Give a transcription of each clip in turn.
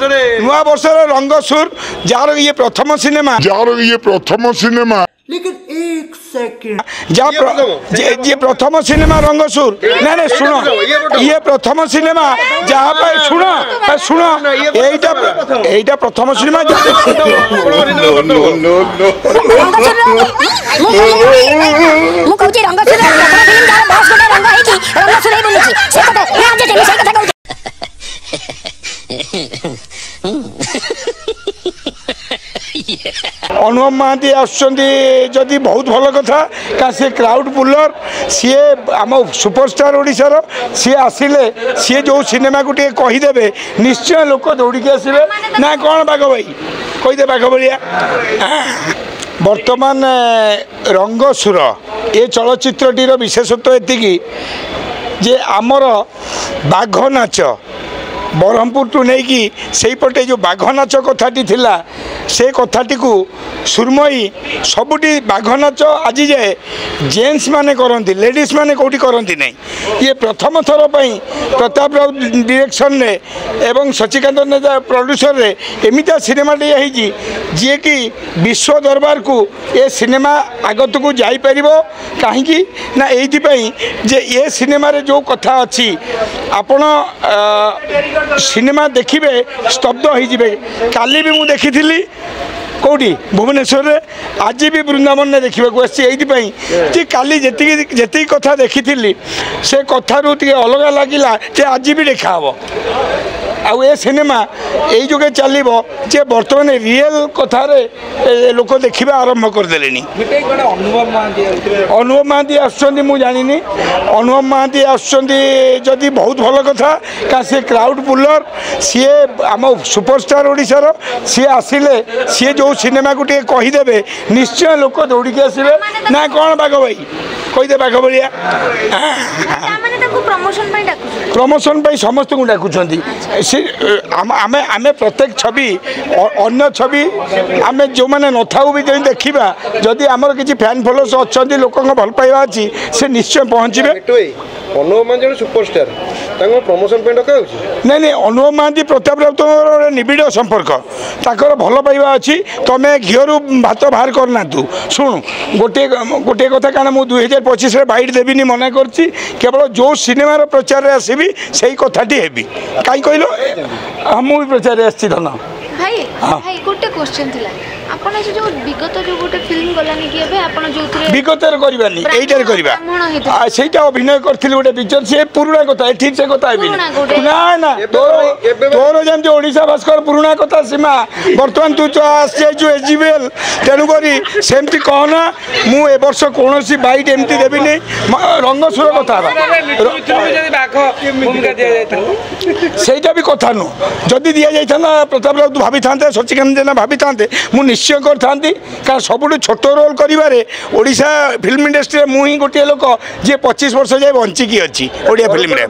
नुआ वर्ष रंगसुर जार ये प्रथम सिनेमा लेकिन एक सेकंड ये प्रथम सिनेमा रंगसुर ना ना सुनो ये प्रथम सिनेमा जहाँ पर सुनो एटा प्रथम सिनेमा अनुपम महांती आदि बहुत भल कथा क्या सी क्राउड पुलर सी आम सुपरस्टार ओडिशार सी आसिले सी जो सिनेमा को कहीदेवे निश्चय लोक दौड़ी आसवे ना कौन बाघ भाई कहीदे बाघ भाया वर्तमान रंगसुर ये चलचित्रटीर विशेषत्व एति जे आमर बाघ नाच ब्रह्मपुर टू नहीं कि सेपटे जो बाघ नाच कथाटी थिला से कथाटी को सुरमई सबुटी बाघ नाच आज जाए जेन्ट्स माने करती लेडीज माने कौटी करती नहीं ये प्रथम थर पर प्रताप राउत डायरेक्शन ने एवं शशिकांत नेता प्रोड्यूसर रे एमिता सिनेमाटे होती जी कि विश्व दरबार को ये सिनेमा आगत को जापर कहीं ना ये जे ये सिनेमा रे जो कथा अच्छी आपण सिनेमा देखिए स्तब्ध हो जाए काली भी मुझे देखी कौटी भुवनेश्वर रे आज भी वृंदावन ने देखा ये काली जी कथा देखी से कथारू अलग लगिला जे आज भी देखा आउ ए सिनेमा यही जुगे चलो जे बर्तमान रियल कथार लोक देखा आरंभ करदे अनुपम महांती आसुँच मुझे जानी अनुपम महांती आदि बहुत भल कथा क्या सी क्राउड पुलर सी आम सुपरस्टार ओडिशार सी आसिले सी जो सिनेमा को कहीदेवे निश्चय लोक दौड़ी आसवे ना कौन बाघ भाई कहीदे बाघ भाया प्रमोशन समस्त को डाकुंट आमे प्रत्येक छवि अन्य छवि आमे जो मैंने नथाऊ भी देखा जदि आमर किसी फैन फॉलोअर्स अच्छा लोक भल पाइबा अच्छी से निश्चय पहुँचे अनुपम महांती सुपरस्टार प्रमोशन नहीं नहीं अनुपम महांती प्रताप राउत निबिड़ संपर्क ताकर भल पाइबा अच्छी तुम घीरु भात बाहर करना तू शुणु गोटे गोटे कथा क्या मुझे 2025 बाइट देवी मना कर केवल जो सिनेमार प्रचार आसबि से कथाटी हेबी कहीं कहल मुझे प्रचार आसी धन भाई भाई गोटे क्वेश्चन थिला आपण जो विगत जो गोटे फिल्म गलानी कि एबे आपण जो विगत रे करबानी एइटार करबा सेटा अभिनय करथिल गोटे पिक्चर से पुराना कथा ठीक से कथा हेबी ना ना तोर जेम जो ओडिसा भास्कर पुराना कथा सीमा वर्तमान तू जो आसे जो एजीबेल तेनु करी सेमती कहना मु ए वर्ष कोनोसी बाइट एमती देबी नै रंगसुर कथा सेटा भी कथा नु जदी दिया जाय था प्रताप राउत भाभी था शशिकांत जेना भाभी था मु निश्चय करथांती कारण सबुठ छोट रोल करिवारे ओडिशा फिल्म इंडस्ट्री मुही गोटे लोक जे 25 वर्ष जाए बंचिकी अच्छी ओडिया फिल्म रे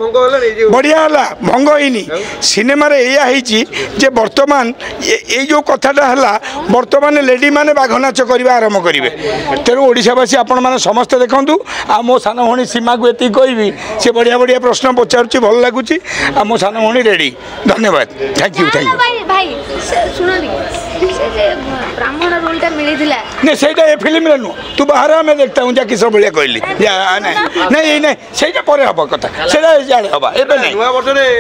बढ़िया है भंग होनी सिनेमा रे एया होईची जे वर्तमान ये जो कथाटा है वर्तमान लेडी माने बाघ नाच करवा आरंभ करेंगे तेणु ओडिशावासी आपण मैंने समस्ते देखूँ आ मो सान भणी सीमा को ये कहबी सी बढ़िया बढ़िया प्रश्न पचारुची भल लगुच आ मो सान भणी रेडी धन्यवाद थैंक यू भाई ब्राह्मण रोलटा मिलिथिला नहीं सेटा ए फिल्म रे नु तू बाहर में देखता हूं जा किस बलिया कहली नहीं नहीं सेटा परे हबो कथा सेटा जाने हबा एबे नहीं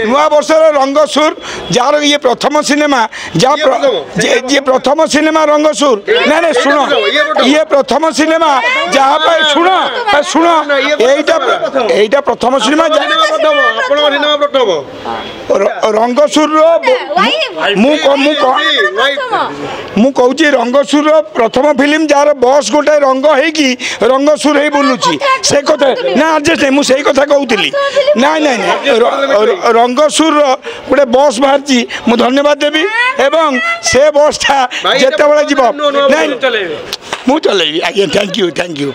नुआ वर्ष रंगसुर जार ये प्रथम सिनेमा ये प्रथम सिनेमा रंगसुर ना ना सुनो ये प्रथम सिनेमा जहाँ पर सुनो एटा प्रथम सिनेमा रंगसुर मु कहूँ रंगसुर प्रथम फिल्म जार बस गोटे रंग होगी रंगसुर हो बुलूची से कथा ना एडजस्ट नहीं मुझे कथा कहूली ना ना रंगसुर गोटे बस बाहरी मुझे धन्यवाद देवी एवं से बसटा जिते बड़े जीव नहीं मुझे चलेबी आज्ञा थैंक यू